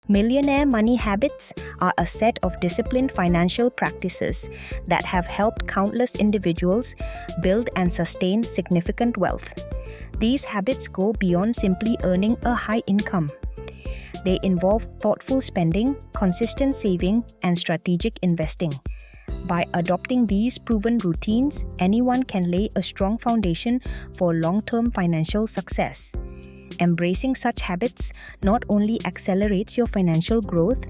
Millionaire money habits are a set of disciplined financial practices that have helped countless individuals build and sustain significant wealth. These habits go beyond simply earning a high income. They involve thoughtful spending, consistent saving, and strategic investing. By adopting these proven routines, anyone can lay a strong foundation for long-term financial success. Embracing such habits not only accelerates your financial growth,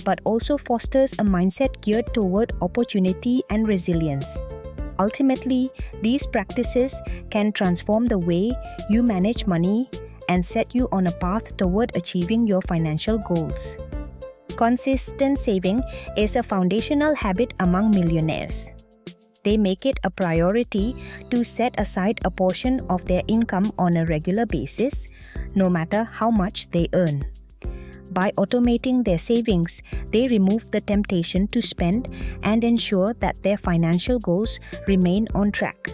but also fosters a mindset geared toward opportunity and resilience. Ultimately, these practices can transform the way you manage money and set you on a path toward achieving your financial goals. Consistent saving is a foundational habit among millionaires. They make it a priority to set aside a portion of their income on a regular basis, no matter how much they earn. By automating their savings, they remove the temptation to spend and ensure that their financial goals remain on track.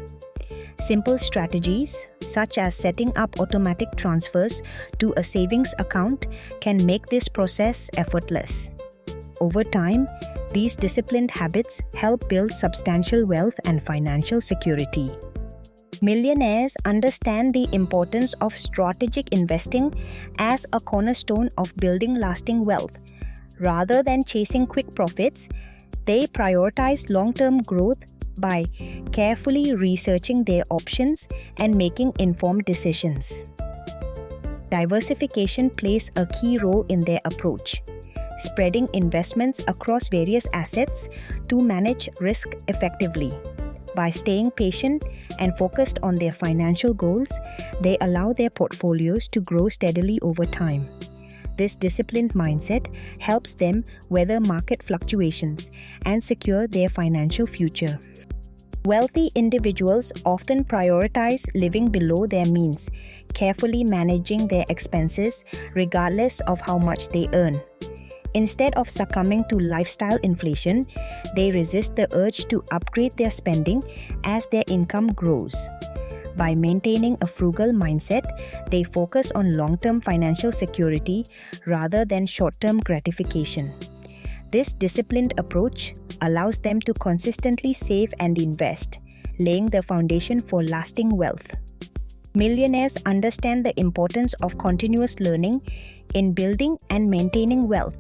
Simple strategies, such as setting up automatic transfers to a savings account, can make this process effortless. Over time, these disciplined habits help build substantial wealth and financial security. Millionaires understand the importance of strategic investing as a cornerstone of building lasting wealth. Rather than chasing quick profits, they prioritize long-term growth by carefully researching their options and making informed decisions. Diversification plays a key role in their approach, spreading investments across various assets to manage risk effectively. By staying patient and focused on their financial goals, they allow their portfolios to grow steadily over time. This disciplined mindset helps them weather market fluctuations and secure their financial future. Wealthy individuals often prioritize living below their means, carefully managing their expenses regardless of how much they earn. Instead of succumbing to lifestyle inflation, they resist the urge to upgrade their spending as their income grows. By maintaining a frugal mindset, they focus on long-term financial security rather than short-term gratification. This disciplined approach allows them to consistently save and invest, laying the foundation for lasting wealth. Millionaires understand the importance of continuous learning in building and maintaining wealth.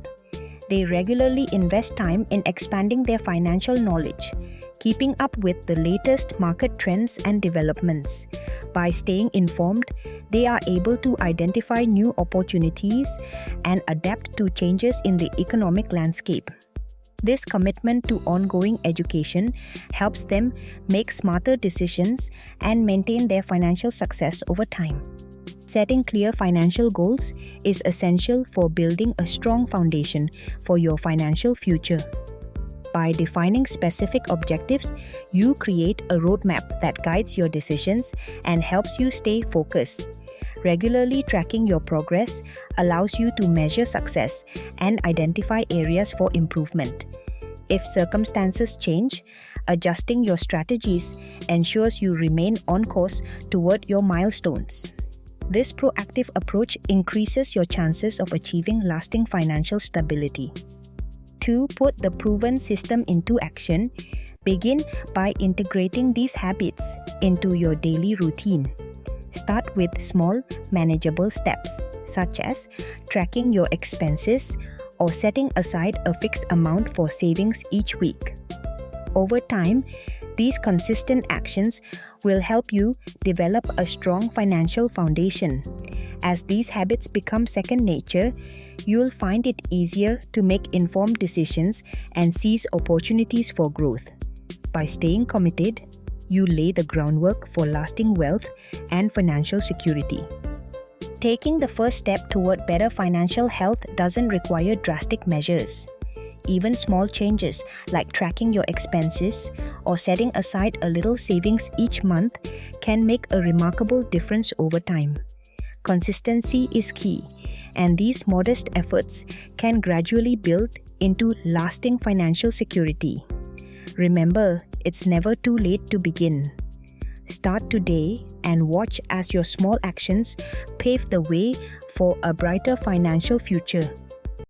They regularly invest time in expanding their financial knowledge, keeping up with the latest market trends and developments. By staying informed, they are able to identify new opportunities and adapt to changes in the economic landscape. This commitment to ongoing education helps them make smarter decisions and maintain their financial success over time. Setting clear financial goals is essential for building a strong foundation for your financial future. By defining specific objectives, you create a roadmap that guides your decisions and helps you stay focused. Regularly tracking your progress allows you to measure success and identify areas for improvement. If circumstances change, adjusting your strategies ensures you remain on course toward your milestones. This proactive approach increases your chances of achieving lasting financial stability. To put the proven system into action, begin by integrating these habits into your daily routine. Start with small, manageable steps, such as tracking your expenses or setting aside a fixed amount for savings each week. Over time, these consistent actions will help you develop a strong financial foundation. As these habits become second nature, you'll find it easier to make informed decisions and seize opportunities for growth. By staying committed, you lay the groundwork for lasting wealth and financial security. Taking the first step toward better financial health doesn't require drastic measures. Even small changes like tracking your expenses or setting aside a little savings each month can make a remarkable difference over time. Consistency is key, and these modest efforts can gradually build into lasting financial security. Remember, it's never too late to begin. Start today and watch as your small actions pave the way for a brighter financial future.